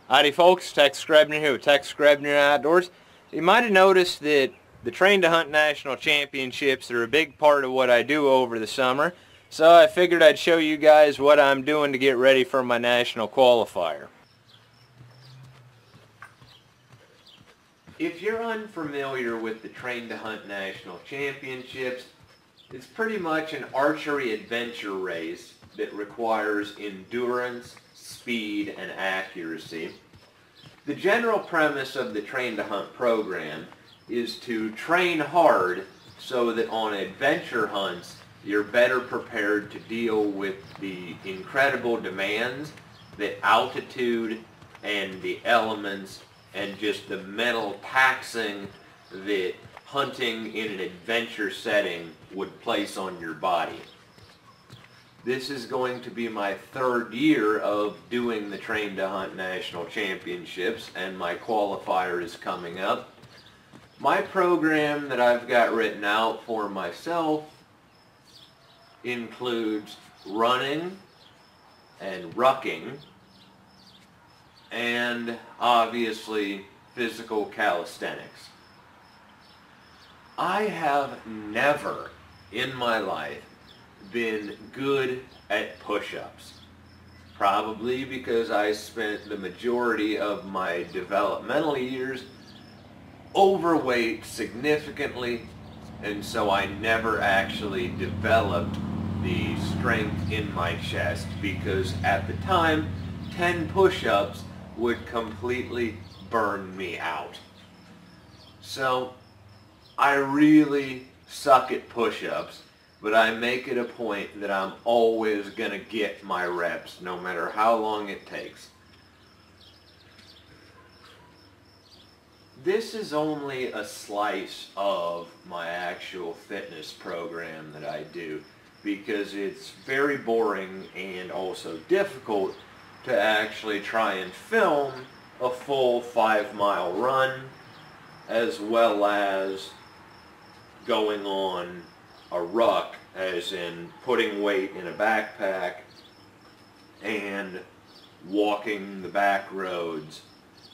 Howdy folks, Tex Grebner here with Tex Grebner Outdoors. You might have noticed that the Train to Hunt National Championships are a big part of what I do over the summer, so I figured I'd show you guys what I'm doing to get ready for my national qualifier. If you're unfamiliar with the Train to Hunt National Championships, it's pretty much an archery adventure race that requires endurance, speed, and accuracy. The general premise of the Train to Hunt program is to train hard so that on adventure hunts you're better prepared to deal with the incredible demands that altitude and the elements and just the mental taxing that hunting in an adventure setting would place on your body. This is going to be my third year of doing the Train to Hunt National Championships, and my qualifier is coming up. My program that I've got written out for myself includes running and rucking and obviously physical calisthenics. I have never in my life been good at push-ups. Probably because I spent the majority of my developmental years overweight significantly, and so I never actually developed the strength in my chest, because at the time 10 push-ups would completely burn me out. So I really suck at push-ups, but I make it a point that I'm always going to get my reps, no matter how long it takes. This is only a slice of my actual fitness program that I do, because it's very boring and also difficult to actually try and film a full 5-mile run, as well as going on a ruck, as in putting weight in a backpack and walking the back roads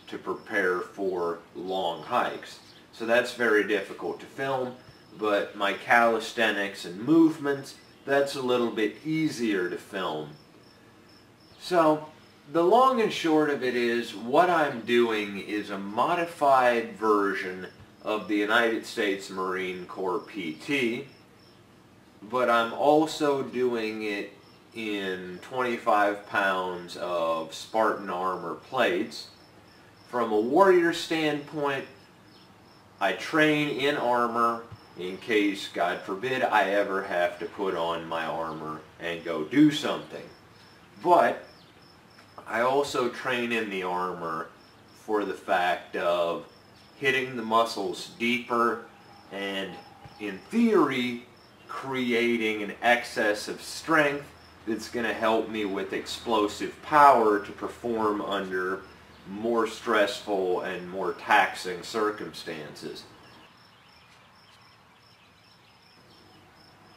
to prepare for long hikes. So that's very difficult to film, but my calisthenics and movements, that's a little bit easier to film. So the long and short of it is, what I'm doing is a modified version of the United States Marine Corps PT, but I'm also doing it in 25 pounds of Spartan Armor plates. From a warrior standpoint, I train in armor in case, God forbid, I ever have to put on my armor and go do something. But I also train in the armor for the fact of hitting the muscles deeper and, in theory, creating an excess of strength that's going to help me with explosive power to perform under more stressful and more taxing circumstances.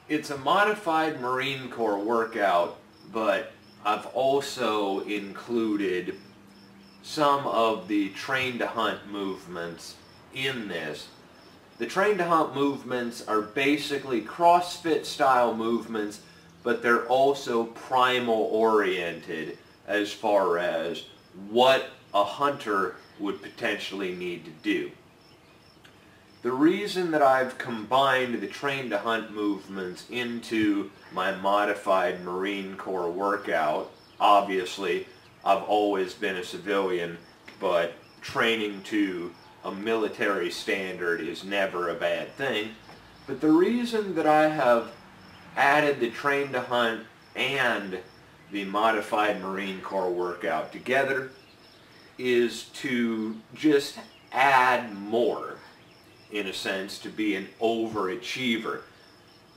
It's a modified Marine Corps workout, but I've also included some of the Train to Hunt movements in this. The Train to Hunt movements are basically CrossFit style movements, but they're also primal oriented as far as what a hunter would potentially need to do. The reason that I've combined the Train to Hunt movements into my modified Marine Corps workout, obviously I've always been a civilian, but training to a military standard is never a bad thing. But the reason that I have added the Train to Hunt and the modified Marine Corps workout together is to just add more, in a sense, to be an overachiever,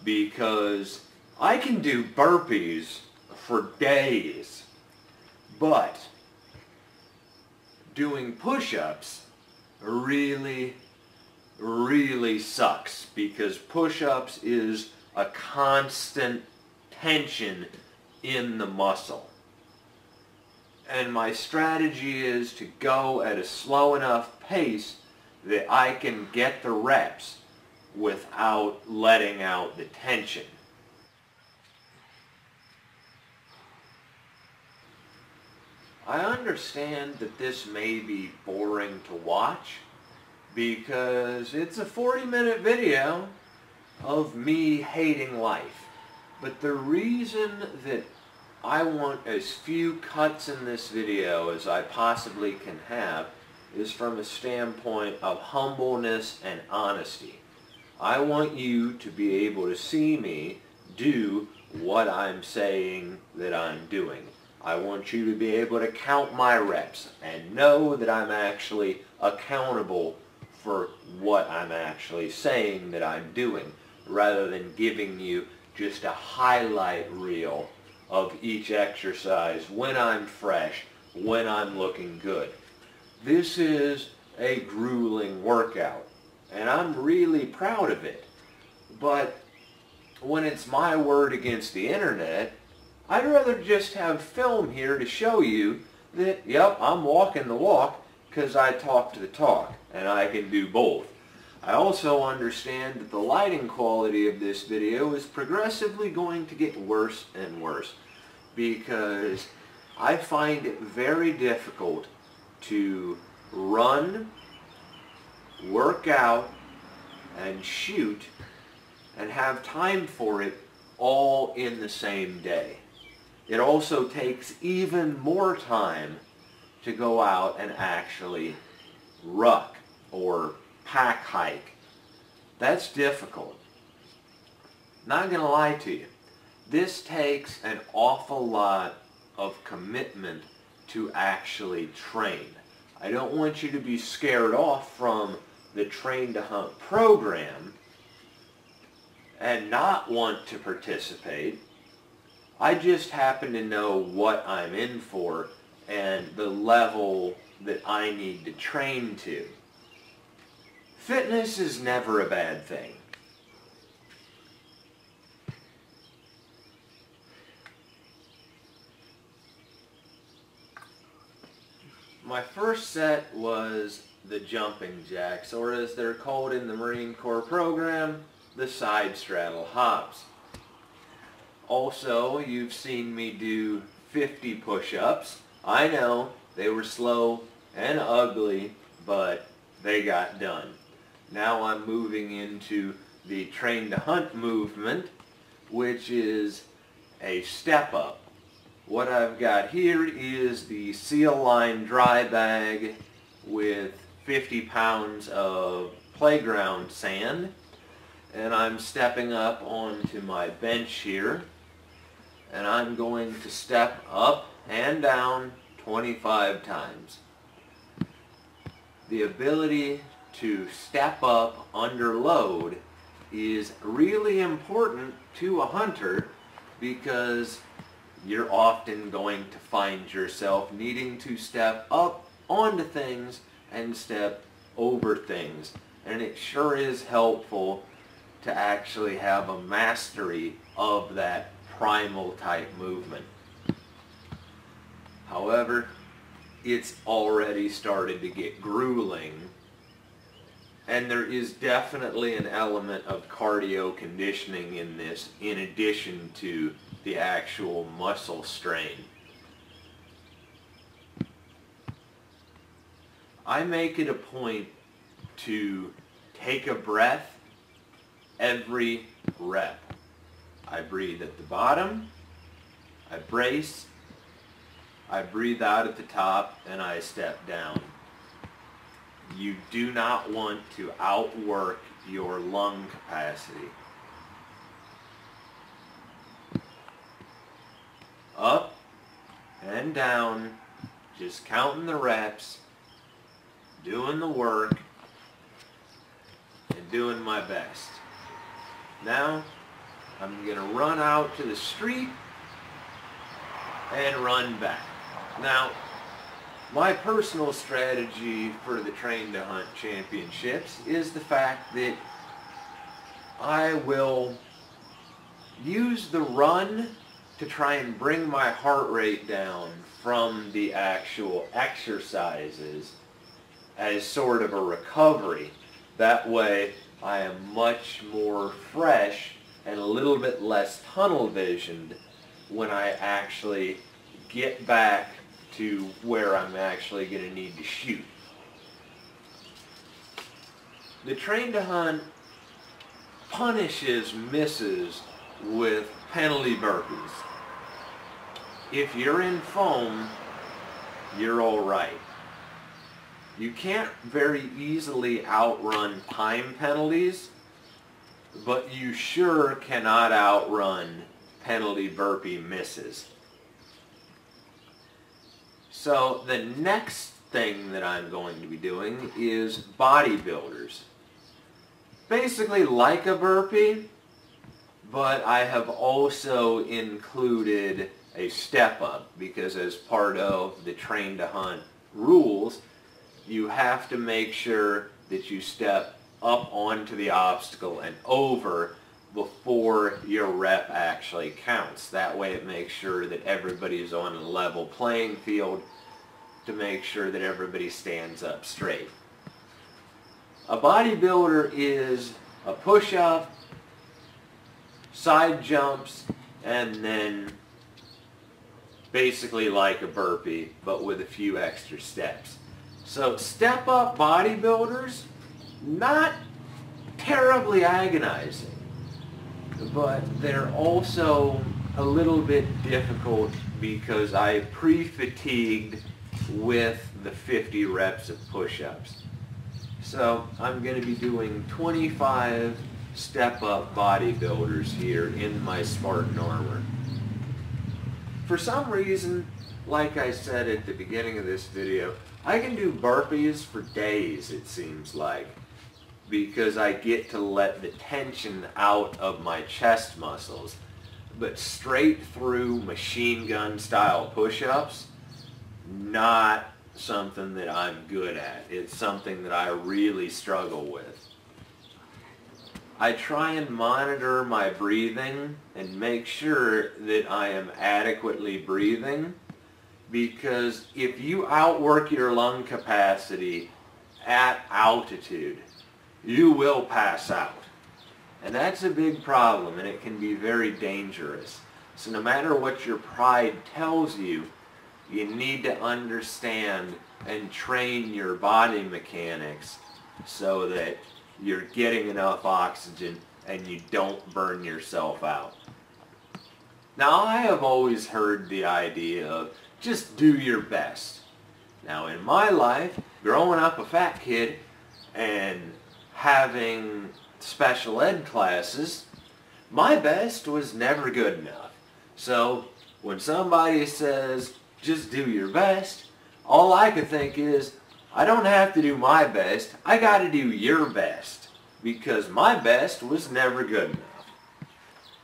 because I can do burpees for days, but doing push-ups really sucks, because push-ups is a constant tension in the muscle. And my strategy is to go at a slow enough pace that I can get the reps without letting out the tension. I understand that this may be boring to watch because it's a 40-minute video of me hating life. But the reason that I want as few cuts in this video as I possibly can have is from a standpoint of humbleness and honesty. I want you to be able to see me do what I'm saying that I'm doing. I want you to be able to count my reps and know that I'm actually accountable for what I'm actually saying that I'm doing, rather than giving you just a highlight reel of each exercise when I'm fresh, when I'm looking good. This is a grueling workout, and I'm really proud of it. But when it's my word against the internet, I'd rather just have film here to show you that, yep, I'm walking the walk because I talk the talk, and I can do both. I also understand that the lighting quality of this video is progressively going to get worse and worse because I find it very difficult to run, work out, and shoot and have time for it all in the same day. It also takes even more time to go out and actually ruck or pack hike. That's difficult. Not gonna lie to you. This takes an awful lot of commitment to actually train. I don't want you to be scared off from the Train to Hunt program and not want to participate. I just happen to know what I'm in for and the level that I need to train to. Fitness is never a bad thing. My first set was the jumping jacks, or as they're called in the Marine Corps program, the side straddle hops. Also, you've seen me do 50 push-ups. I know, they were slow and ugly, but they got done. Now I'm moving into the Train to Hunt movement, which is a step-up. What I've got here is the Seal Line dry bag with 50 pounds of playground sand, and I'm stepping up onto my bench here, and I'm going to step up and down 25 times. The ability to step up under load is really important to a hunter because you're often going to find yourself needing to step up onto things and step over things. And it sure is helpful to actually have a mastery of that primal type movement. However, it's already started to get grueling, and there is definitely an element of cardio conditioning in this, in addition to the actual muscle strain. I make it a point to take a breath every rep. I breathe at the bottom, I brace, I breathe out at the top, and I step down. You do not want to outwork your lung capacity. Up and down, just counting the reps, doing the work, and doing my best. Now, I'm going to run out to the street and run back. Now, my personal strategy for the Train to Hunt Championships is the fact that I will use the run to try and bring my heart rate down from the actual exercises as sort of a recovery. That way I am much more fresh and a little bit less tunnel visioned when I actually get back to where I'm actually going to need to shoot. The train to hunt punishes misses with penalty burpees. If you're in foam, you're all right. You can't very easily outrun time penalties, but you sure cannot outrun penalty burpee misses. So the next thing that I'm going to be doing is bodybuilders. Basically like a burpee, but I have also included a step-up because as part of the train to hunt rules, you have to make sure that you step up onto the obstacle and over before your rep actually counts. That way it makes sure that everybody is on a level playing field to make sure that everybody stands up straight. A bodybuilder is a push-up, side jumps, and then basically like a burpee, but with a few extra steps. So step-up bodybuilders, not terribly agonizing, but they're also a little bit difficult because I pre-fatigued with the 50 reps of push-ups. So I'm going to be doing 25 step-up bodybuilders here in my Spartan Armor. For some reason, like I said at the beginning of this video, I can do burpees for days, it seems like, because I get to let the tension out of my chest muscles. But straight through machine gun style push-ups, not something that I'm good at. It's something that I really struggle with. I try and monitor my breathing and make sure that I am adequately breathing, because if you outwork your lung capacity at altitude, you will pass out. And that's a big problem, and it can be very dangerous. So no matter what your pride tells you, you need to understand and train your body mechanics so that you're getting enough oxygen and you don't burn yourself out. Now, I have always heard the idea of just do your best. Now, in my life, growing up a fat kid and having special ed classes, my best was never good enough. So when somebody says, just do your best, all I can think is, I don't have to do my best, I got to do your best, because my best was never good enough.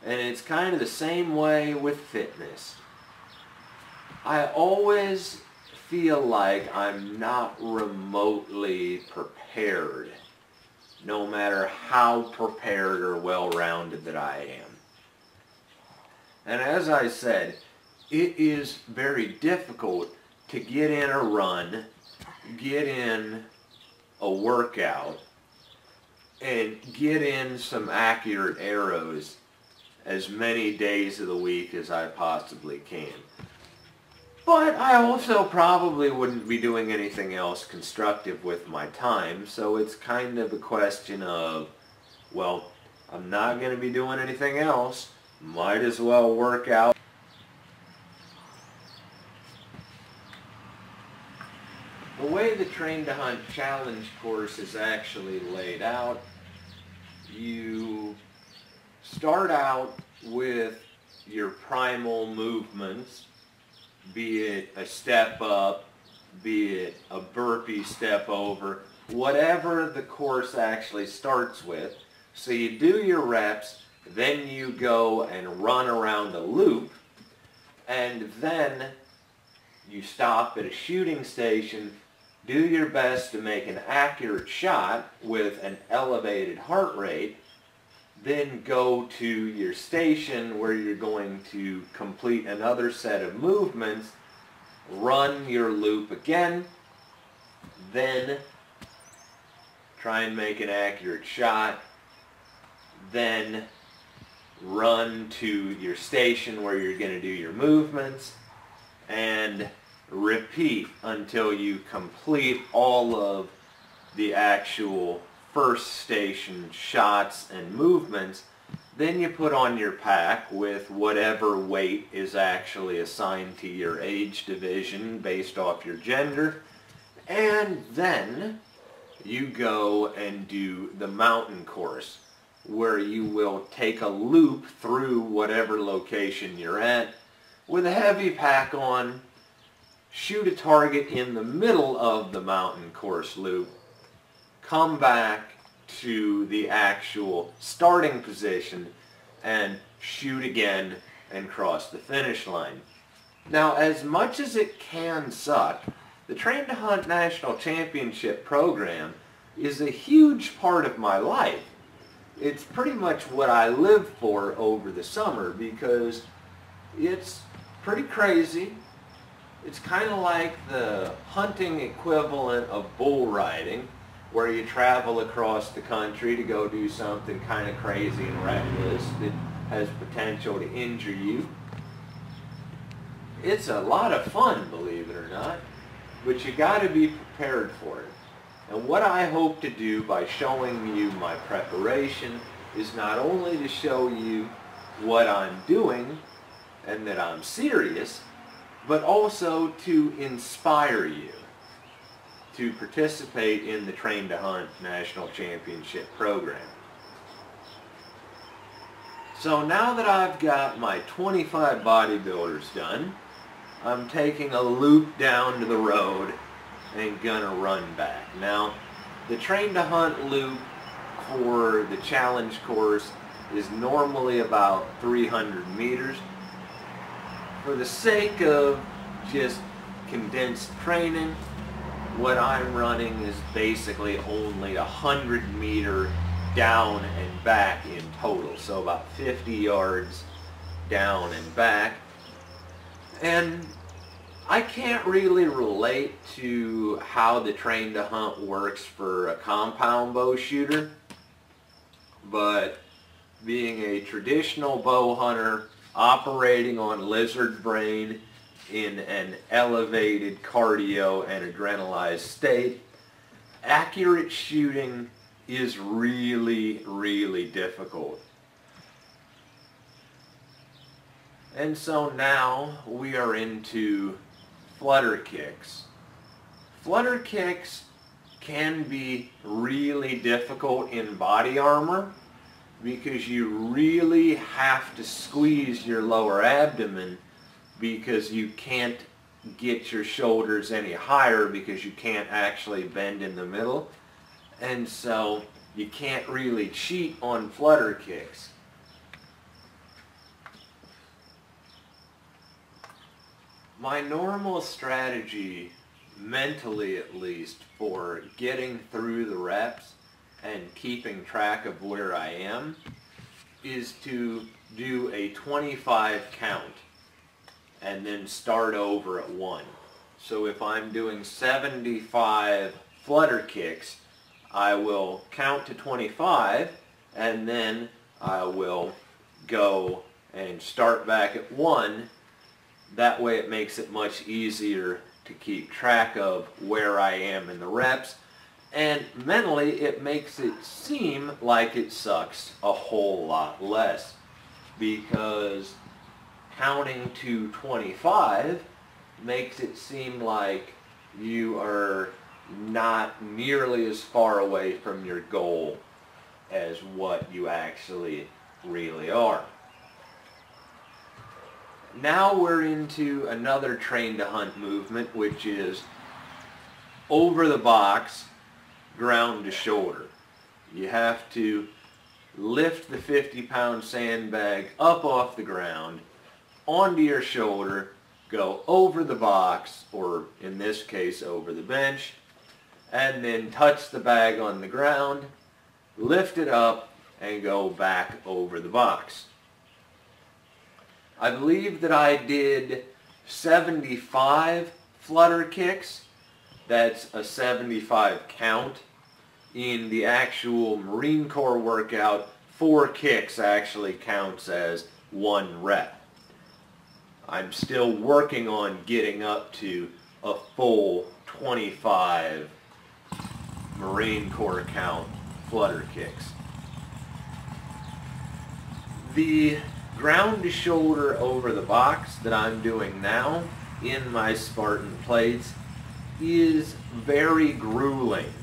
And it's kind of the same way with fitness. I always feel like I'm not remotely prepared, no matter how prepared or well-rounded that I am. And as I said, it is very difficult to get in a run, get in a workout, and get in some accurate arrows as many days of the week as I possibly can. But I also probably wouldn't be doing anything else constructive with my time, so it's kind of a question of, well, I'm not going to be doing anything else, might as well work out. The way the Train to Hunt Challenge course is actually laid out, you start out with your primal movements, be it a step up, be it a burpee step over, whatever the course actually starts with. So you do your reps, then you go and run around a loop, and then you stop at a shooting station, do your best to make an accurate shot with an elevated heart rate, then go to your station where you're going to complete another set of movements, run your loop again, then try and make an accurate shot, then run to your station where you're going to do your movements, and repeat until you complete all of the actual first station shots and movements. Then you put on your pack with whatever weight is actually assigned to your age division based off your gender, and then you go and do the mountain course, where you will take a loop through whatever location you're at with a heavy pack on, shoot a target in the middle of the mountain course loop, come back to the actual starting position and shoot again and cross the finish line. Now, as much as it can suck, the Train to Hunt National Championship program is a huge part of my life. It's pretty much what I live for over the summer because it's pretty crazy. It's kind of like the hunting equivalent of bull riding, where you travel across the country to go do something kind of crazy and reckless that has potential to injure you. It's a lot of fun, believe it or not, but you got to be prepared for it. And what I hope to do by showing you my preparation is not only to show you what I'm doing and that I'm serious, but also to inspire you to participate in the Train to Hunt National Championship program. So now that I've got my 25 bodybuilders done, I'm taking a loop down to the road and gonna run back. Now, the Train to Hunt loop for the challenge course is normally about 300 meters. For the sake of just condensed training, what I'm running is basically only 100 meter down and back in total, so about 50 yards down and back. And I can't really relate to how the Train to Hunt works for a compound bow shooter, but being a traditional bow hunter operating on lizard brain in an elevated cardio and adrenalized state, accurate shooting is really, really difficult. And so now we are into Flutterkicks. Flutterkicks can be really difficult in body armor because you really have to squeeze your lower abdomen because you can't get your shoulders any higher because you can't actually bend in the middle. And so you can't really cheat on Flutterkicks. My normal strategy, mentally at least, for getting through the reps and keeping track of where I am is to do a 25 count and then start over at 1. So if I'm doing 75 Flutterkicks, I will count to 25 and then I will go and start back at 1. That way it makes it much easier to keep track of where I am in the reps, and mentally it makes it seem like it sucks a whole lot less because counting to 25 makes it seem like you are not nearly as far away from your goal as what you actually really are. Now we're into another Train to Hunt movement, which is over the box, ground to shoulder. You have to lift the 50-pound sandbag up off the ground, onto your shoulder, go over the box, or in this case over the bench, and then touch the bag on the ground, lift it up, and go back over the box. I believe that I did 75 Flutterkicks. That's a 75 count. In the actual Marine Corps workout, 4 kicks actually counts as 1 rep. I'm still working on getting up to a full 25 Marine Corps count Flutterkicks. The ground to shoulder over the box that I'm doing now in my Spartan plates is very grueling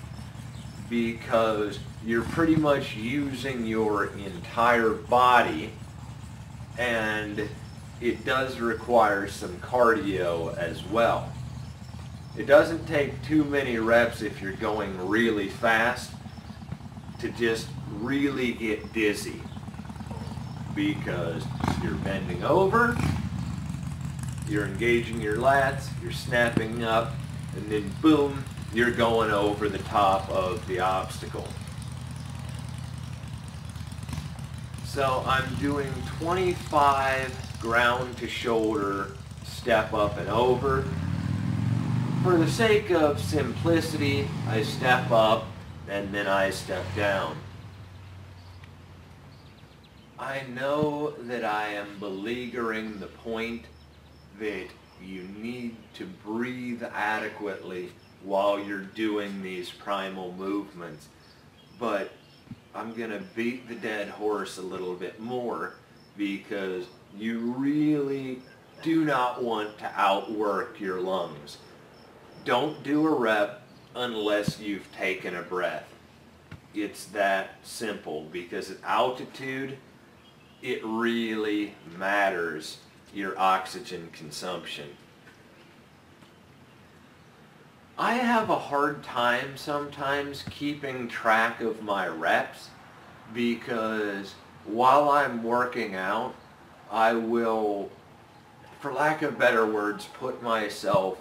because you're pretty much using your entire body, and it does require some cardio as well. It doesn't take too many reps if you're going really fast to just really get dizzy, because you're bending over, you're engaging your lats, you're snapping up, and then boom, you're going over the top of the obstacle. So I'm doing 25 ground to shoulder step up and over. For the sake of simplicity, I step up and then I step down. I know that I am beleaguering the point that you need to breathe adequately while you're doing these primal movements, but I'm going to beat the dead horse a little bit more, because you really do not want to outwork your lungs. Don't do a rep unless you've taken a breath. It's that simple, because at altitude, it really matters your oxygen consumption. I have a hard time sometimes keeping track of my reps, because while I'm working out, I will, for lack of better words, put myself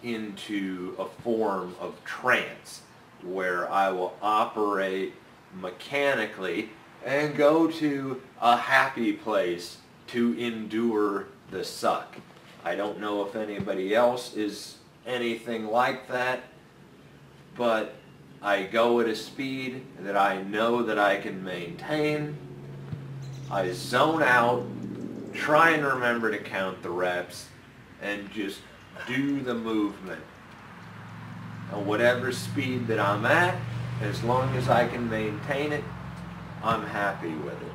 into a form of trance where I will operate mechanically and go to a happy place to endure the suck. I don't know if anybody else is anything like that, but I go at a speed that I know that I can maintain. I zone out, try and remember to count the reps, and just do the movement. At whatever speed that I'm at, as long as I can maintain it, I'm happy with it.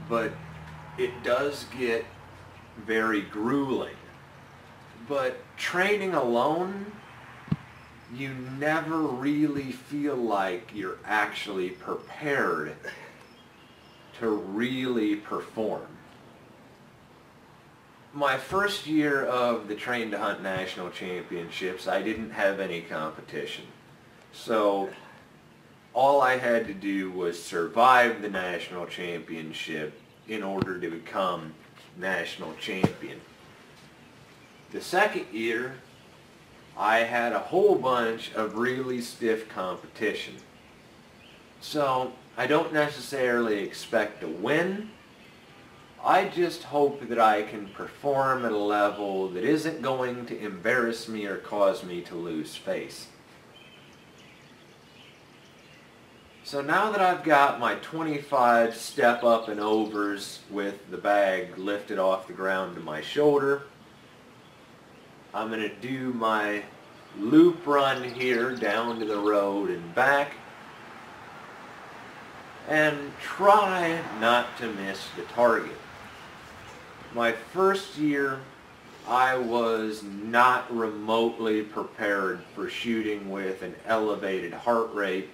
But it does get very grueling. But training alone, you never really feel like you're actually prepared to really perform. My first year of the Train to Hunt National Championships, I didn't have any competition. So all I had to do was survive the national championship in order to become national champion. The second year, I had a whole bunch of really stiff competition. So I don't necessarily expect to win. I just hope that I can perform at a level that isn't going to embarrass me or cause me to lose face. So now that I've got my 25 step up and overs with the bag lifted off the ground to my shoulder, I'm going to do my loop run here down to the road and back, and try not to miss the target. My first year, I was not remotely prepared for shooting with an elevated heart rate,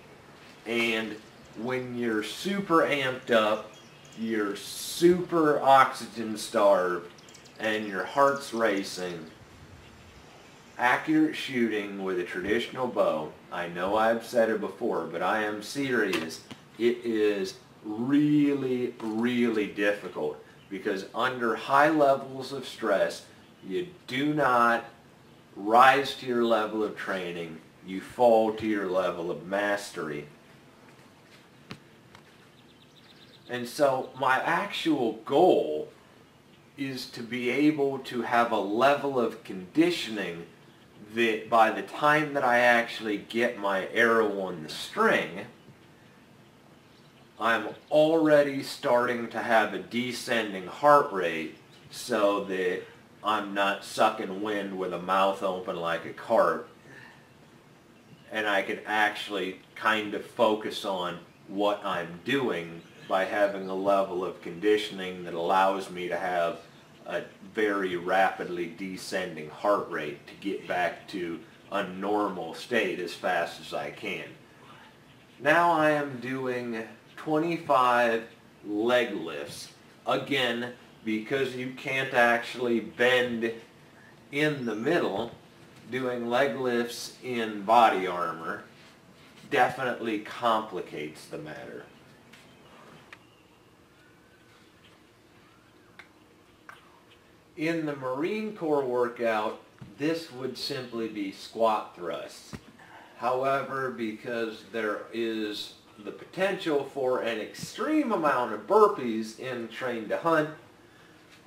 and when you're super amped up, you're super oxygen starved, and your heart's racing, accurate shooting with a traditional bow, I know I've said it before, but I am serious, it is really, really difficult, because under high levels of stress, you do not rise to your level of training, you fall to your level of mastery. And so my actual goal is to be able to have a level of conditioning that by the time that I actually get my arrow on the string, I'm already starting to have a descending heart rate so that I'm not sucking wind with a mouth open like a carp, and I can actually kind of focus on what I'm doing by having a level of conditioning that allows me to have a very rapidly descending heart rate to get back to a normal state as fast as I can. Now I am doing 25 leg lifts. Again, because you can't actually bend in the middle, doing leg lifts in body armor definitely complicates the matter. In the Marine Corps workout, this would simply be squat thrusts. However, because there is the potential for an extreme amount of burpees in Train to Hunt,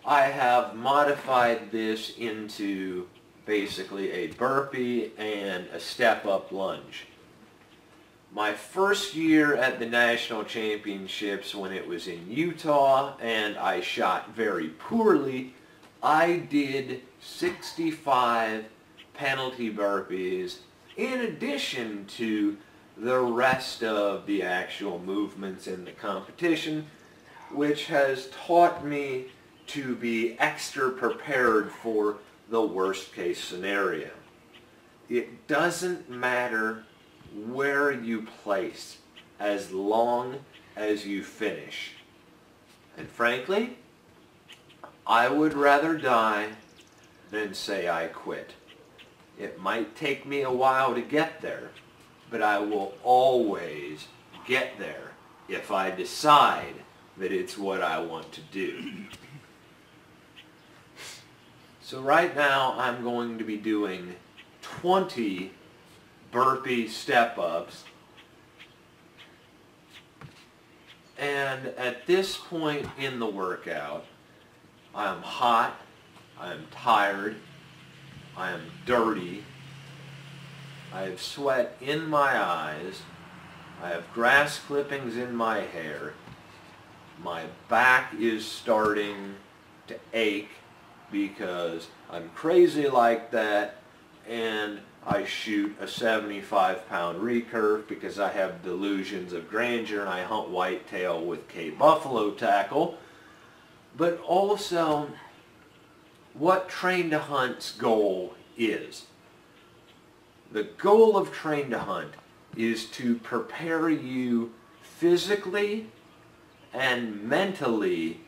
I have modified this into basically a burpee and a step-up lunge. My first year at the National Championships, when it was in Utah and I shot very poorly, I did 65 penalty burpees in addition to the rest of the actual movements in the competition, which has taught me to be extra prepared for the worst case scenario. It doesn't matter where you place as long as you finish. And frankly, I would rather die than say I quit. It might take me a while to get there, but I will always get there if I decide that it's what I want to do. So right now I'm going to be doing 20 burpee step-ups, and at this point in the workout, I'm hot, I'm tired, I am dirty, I have sweat in my eyes, I have grass clippings in my hair, my back is starting to ache because I'm crazy like that, and I shoot a 75-pound recurve because I have delusions of grandeur and I hunt whitetail with Cape buffalo tackle. But also, what Train to Hunt's goal is. The goal of Train to Hunt is to prepare you physically and mentally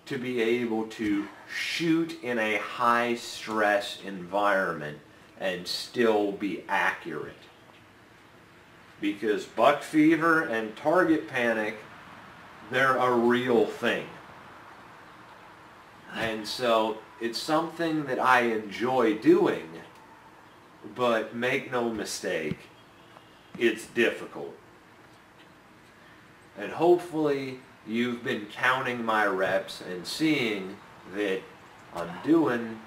to be able to shoot in a high-stress environment and still be accurate. Because buck fever and target panic, they're a real thing. And so it's something that I enjoy doing, but make no mistake, it's difficult. And hopefully you've been counting my reps and seeing that I'm doing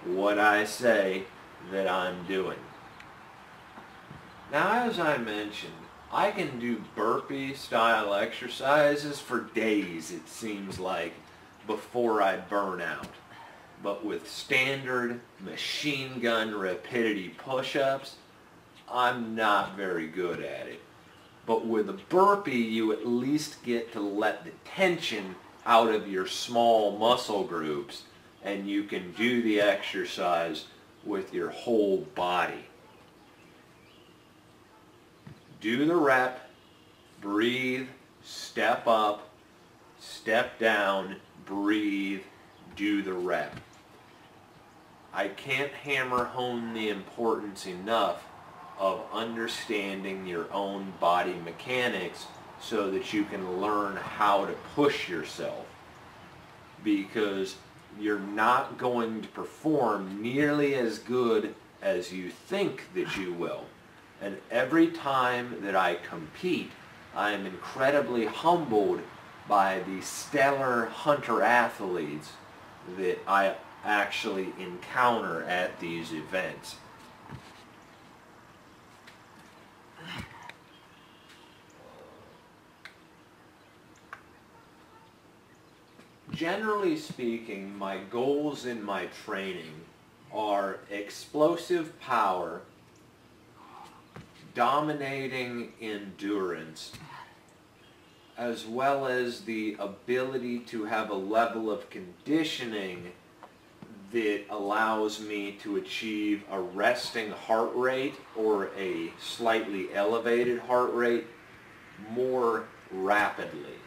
what I say that I'm doing. Now, as I mentioned, I can do burpee style exercises for days, it seems like, before I burn out. But with standard machine gun rapidity push-ups, I'm not very good at it. But with a burpee, you at least get to let the tension out of your small muscle groups, and you can do the exercise with your whole body. Do the rep, breathe, step up, step down, breathe, do the rep. I can't hammer home the importance enough of understanding your own body mechanics so that you can learn how to push yourself, because you're not going to perform nearly as good as you think that you will. And every time that I compete, I am incredibly humbled by the stellar hunter athletes that I actually encounter at these events. Generally speaking, my goals in my training are explosive power, dominating endurance, as well as the ability to have a level of conditioning that allows me to achieve a resting heart rate or a slightly elevated heart rate more rapidly,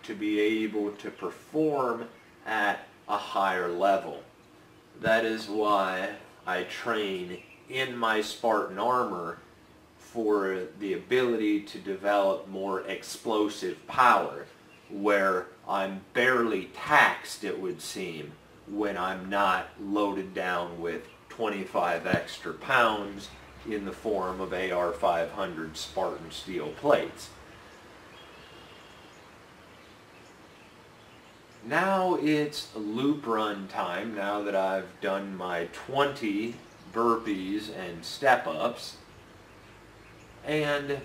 to be able to perform at a higher level. That is why I train in my Spartan Armor, for the ability to develop more explosive power, where I'm barely taxed, it would seem, when I'm not loaded down with 25 extra pounds in the form of AR 500 Spartan steel plates. Now it's loop run time, now that I've done my 20 burpees and step-ups. And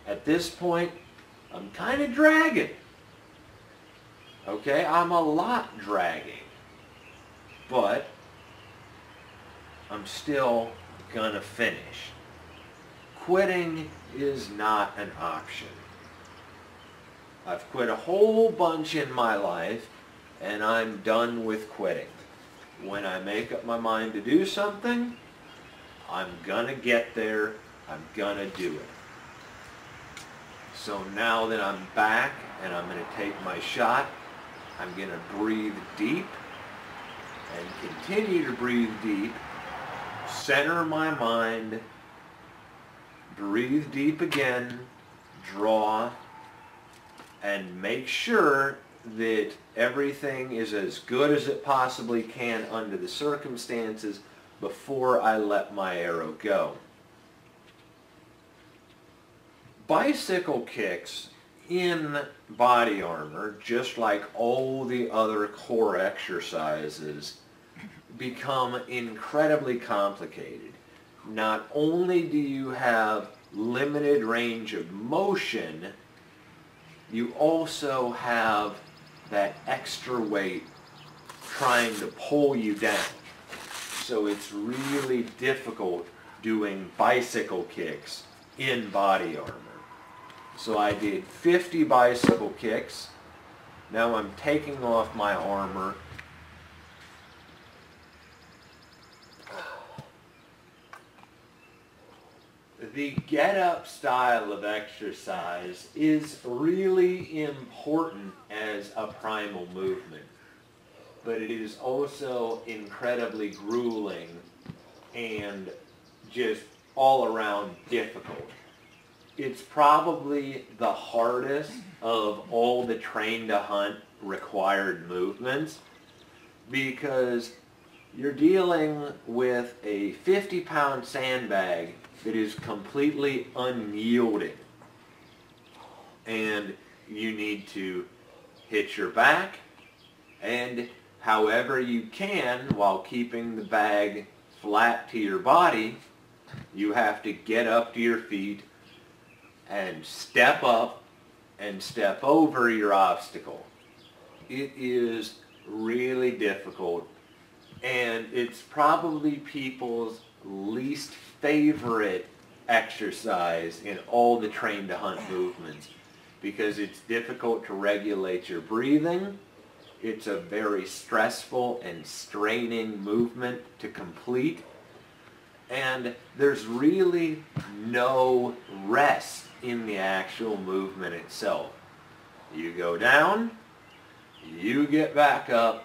at this point, I'm kind of dragging. Okay, I'm a lot dragging. But I'm still gonna finish. Quitting is not an option. I've quit a whole bunch in my life, and I'm done with quitting. When I make up my mind to do something, I'm gonna get there. I'm gonna do it. So now that I'm back and I'm gonna take my shot, I'm gonna breathe deep and continue to breathe deep, center my mind, breathe deep again, draw, and make sure that everything is as good as it possibly can under the circumstances before I let my arrow go. Bicycle kicks in body armor, just like all the other core exercises, become incredibly complicated. Not only do you have limited range of motion, you also have that extra weight trying to pull you down. So it's really difficult doing bicycle kicks in body armor. So I did 50 bicycle kicks. Now I'm taking off my armor. The get-up style of exercise is really important as a primal movement, but it is also incredibly grueling and just all around difficult. It's probably the hardest of all the train to hunt required movements, because you're dealing with a 50-pound sandbag that is completely unyielding, and you need to hit your back, and however you can, while keeping the bag flat to your body, you have to get up to your feet and step up and step over your obstacle. It is really difficult, and it's probably people's least favorite exercise in all the train to hunt movements, because it's difficult to regulate your breathing. It's a very stressful and straining movement to complete, and there's really no rest in the actual movement itself. You go down, you get back up,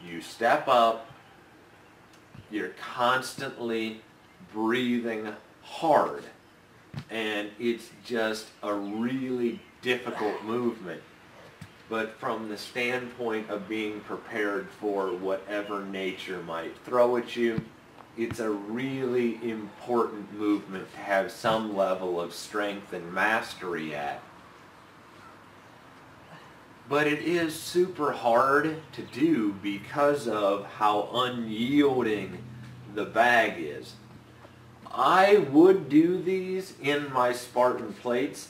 you step up, you're constantly breathing hard, and it's just a really difficult movement. But from the standpoint of being prepared for whatever nature might throw at you, it's a really important movement to have some level of strength and mastery at. But it is super hard to do because of how unyielding the bag is. I would do these in my Spartan plates,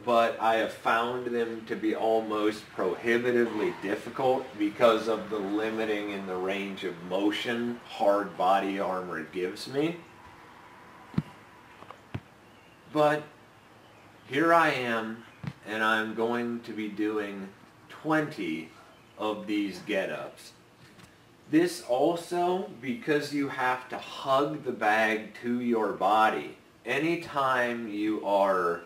but I have found them to be almost prohibitively difficult because of the limiting in the range of motion hard body armor gives me. But here I am, and I'm going to be doing 20 of these get-ups. This also, because you have to hug the bag to your body, anytime you are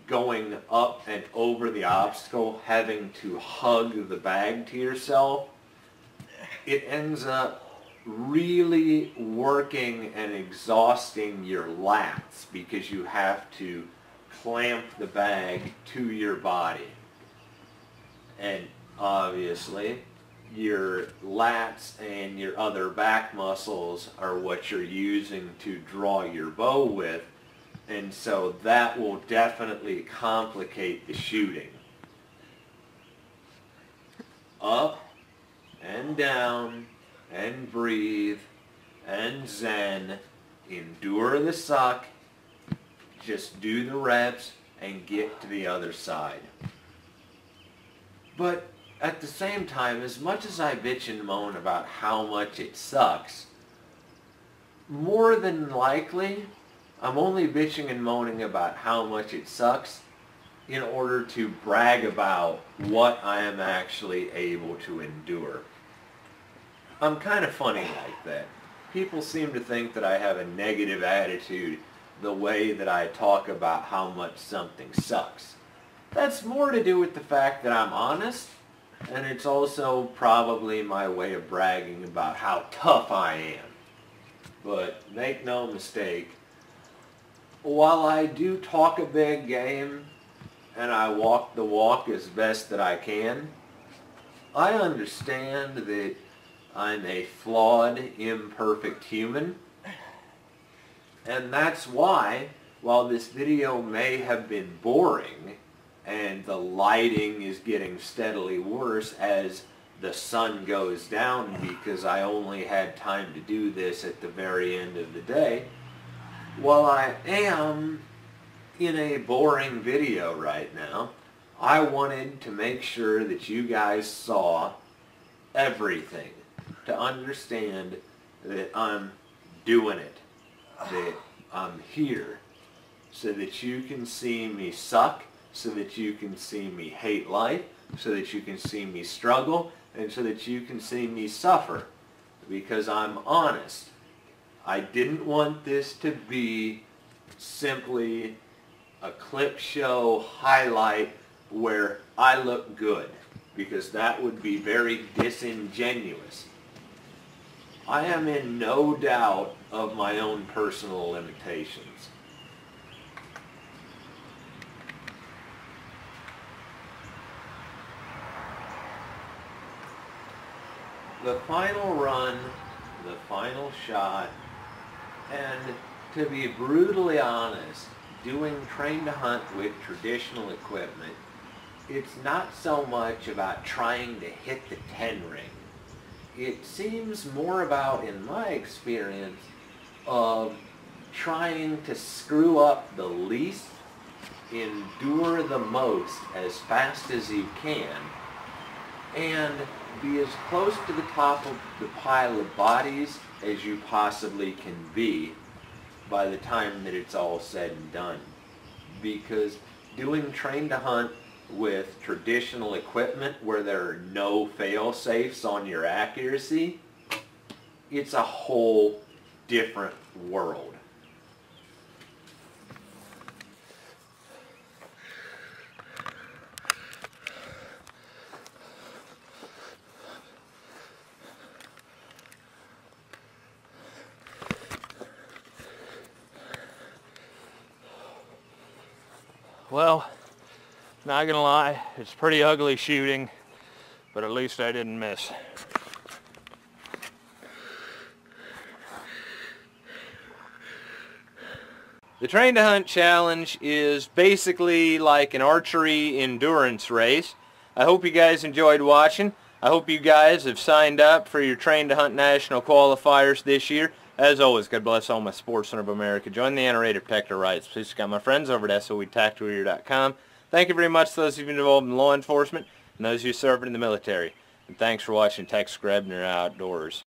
going up and over the obstacle, having to hug the bag to yourself, it ends up really working and exhausting your lats because you have to clamp the bag to your body. And obviously, your lats and your other back muscles are what you're using to draw your bow with, and so that will definitely complicate the shooting. Up and down and breathe and zen, endure the suck, just do the reps and get to the other side. But at the same time, as much as I bitch and moan about how much it sucks, more than likely, I'm only bitching and moaning about how much it sucks in order to brag about what I am actually able to endure. I'm kind of funny like that. People seem to think that I have a negative attitude the way that I talk about how much something sucks. That's more to do with the fact that I'm honest, and it's also probably my way of bragging about how tough I am. But make no mistake, while I do talk a big game and I walk the walk as best that I can, I understand that I'm a flawed, imperfect human. And that's why, while this video may have been boring and the lighting is getting steadily worse as the sun goes down because I only had time to do this at the very end of the day, while I am in a boring video right now, I wanted to make sure that you guys saw everything to understand that I'm doing it, that I'm here, so that you can see me suck, so that you can see me hate life, so that you can see me struggle, and so that you can see me suffer, because I'm honest. I didn't want this to be simply a clip show highlight where I look good, because that would be very disingenuous. I am in no doubt of my own personal limitations. The final run, the final shot, and to be brutally honest, doing train to hunt with traditional equipment, it's not so much about trying to hit the 10 ring. It seems more about, in my experience, of trying to screw up the least, endure the most as fast as you can, and be as close to the top of the pile of bodies as you possibly can be by the time that it's all said and done. Because doing train to hunt with traditional equipment where there are no fail-safes on your accuracy, it's a whole different world. Well, not gonna lie, it's pretty ugly shooting, but at least I didn't miss. The Train to Hunt Challenge is basically like an archery endurance race. I hope you guys enjoyed watching. I hope you guys have signed up for your Train to Hunt National qualifiers this year. As always, God bless all my sportsmen of America. Join the NRA to protect our rights. Please got my friends over at SOETacticalgear.com. Thank you very much to those of you involved in law enforcement and those of you serving in the military. And thanks for watching Tex Grebner Outdoors.